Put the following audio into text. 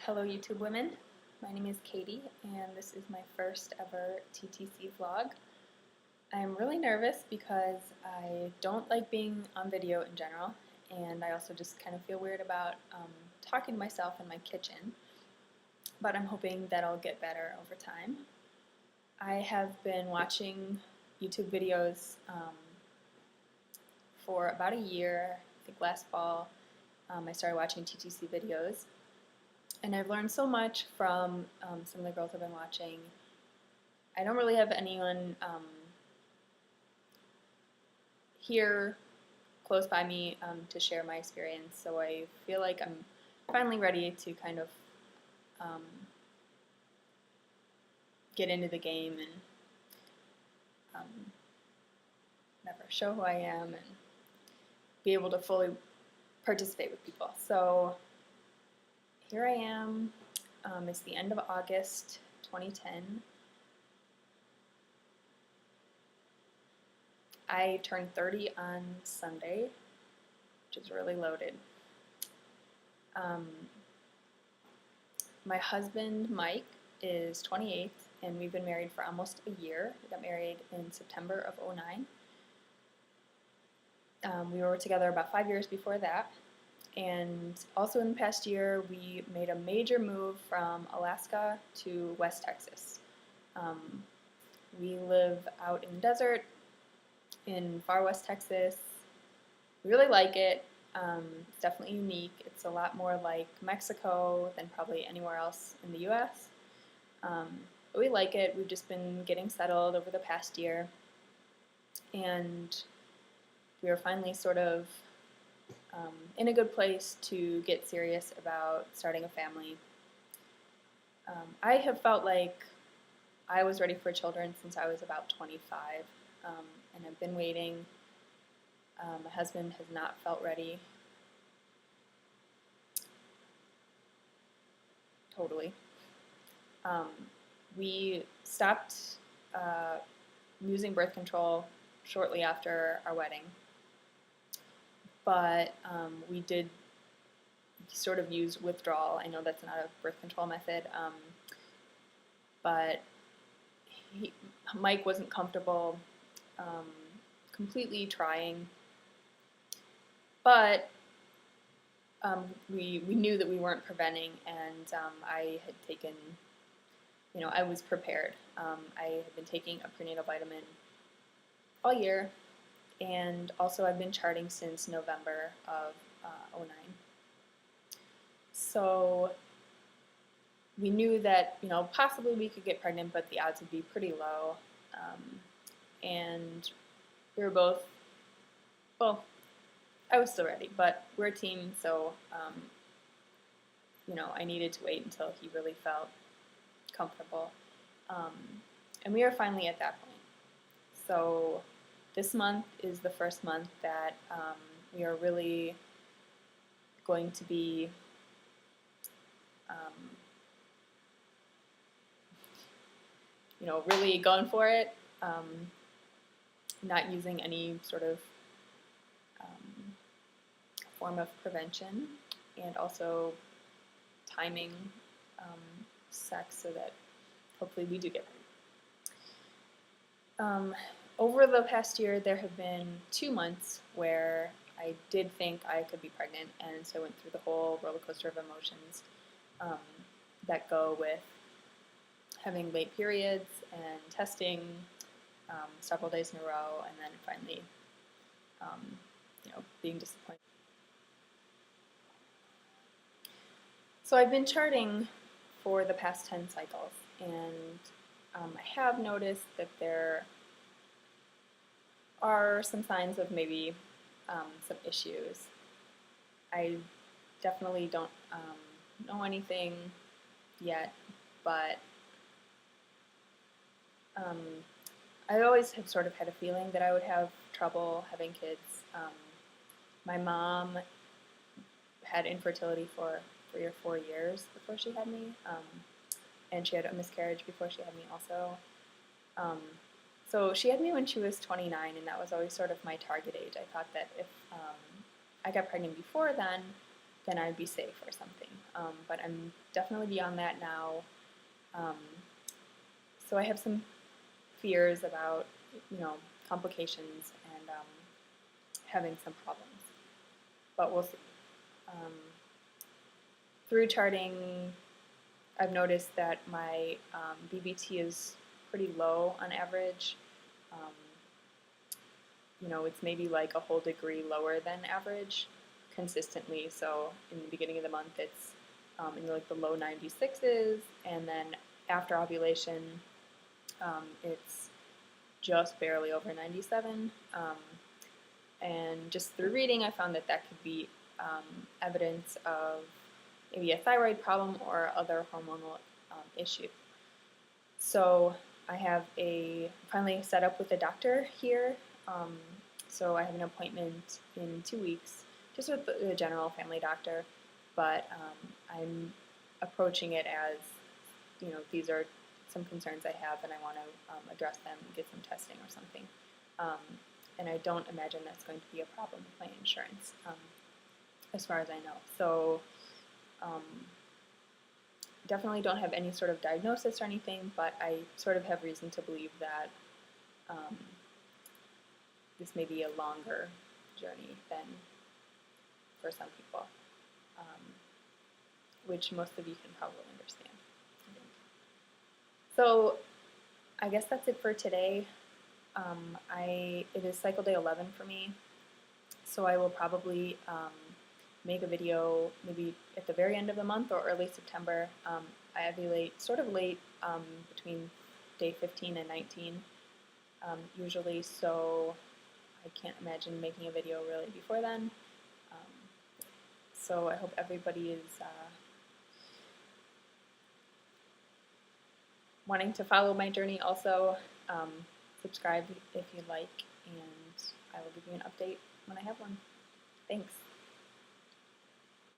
Hello YouTube women, my name is Katie and this is my first ever TTC vlog. I'm really nervous because I don't like being on video in general, and I also just kind of feel weird about talking to myself in my kitchen, but I'm hoping that I'll get better over time. I have been watching YouTube videos for about a year. I think last fall I started watching TTC videos. And I've learned so much from some of the girls I've been watching. I don't really have anyone here close by me to share my experience, so I feel like I'm finally ready to kind of get into the game and never show who I am and be able to fully participate with people. So here I am. It's the end of August 2010. I turned 30 on Sunday, which is really loaded. My husband, Mike, is 28, and we've been married for almost a year. We got married in September of '09. We were together about 5 years before that. And also in the past year, we made a major move from Alaska to West Texas. We live out in the desert in far West Texas. We really like it. It's definitely unique. It's a lot more like Mexico than probably anywhere else in the US. But we like it. We've just been getting settled over the past year. And we are finally sort of in a good place to get serious about starting a family. I have felt like I was ready for children since I was about 25, and I've been waiting. My husband has not felt ready. Totally. We stopped using birth control shortly after our wedding. But we did sort of use withdrawal. I know that's not a birth control method, but Mike wasn't comfortable completely trying. But we knew that we weren't preventing, and I had taken, I was prepared. I had been taking a prenatal vitamin all year. And also I've been charting since November of '09. So we knew that, possibly we could get pregnant, but the odds would be pretty low. And we were both, well, I was still ready, but we're a team, so, I needed to wait until he really felt comfortable. And we are finally at that point. So this month is the first month that we are really going to be really going for it, not using any sort of form of prevention, and also timing sex so that hopefully we do get pregnant. Over the past year, there have been 2 months where I did think I could be pregnant, and so I went through the whole roller coaster of emotions that go with having late periods and testing several days in a row, and then finally, being disappointed. So I've been charting for the past 10 cycles, and I have noticed that there are some signs of maybe some issues. I definitely don't know anything yet, but I always have sort of had a feeling that I would have trouble having kids. My mom had infertility for 3 or 4 years before she had me, and she had a miscarriage before she had me also. So she had me when she was 29, and that was always sort of my target age. I thought that if I got pregnant before then, then I'd be safe or something. But I'm definitely beyond that now. So I have some fears about, complications and having some problems. But we'll see. Through charting, I've noticed that my BBT is pretty low on average. It's maybe like a whole degree lower than average consistently. So in the beginning of the month, it's in like the low 96s, and then after ovulation, it's just barely over 97. And just through reading, I found that could be evidence of maybe a thyroid problem or other hormonal issue. So I have finally set up with a doctor here. So I have an appointment in 2 weeks, just with the general family doctor, but I'm approaching it as, these are some concerns I have and I want to address them and get some testing or something. And I don't imagine that's going to be a problem with my insurance, as far as I know. So definitely don't have any sort of diagnosis or anything, but I sort of have reason to believe that this may be a longer journey than for some people, which most of you can probably understand, I think. So I guess that's it for today. It is cycle day 11 for me, so I will probably make a video maybe at the very end of the month or early September. I ovulate sort of late, between day 15 and 19 usually, so I can't imagine making a video really before then. So I hope everybody is wanting to follow my journey also. Subscribe if you'd like, and I will give you an update when I have one. Thanks.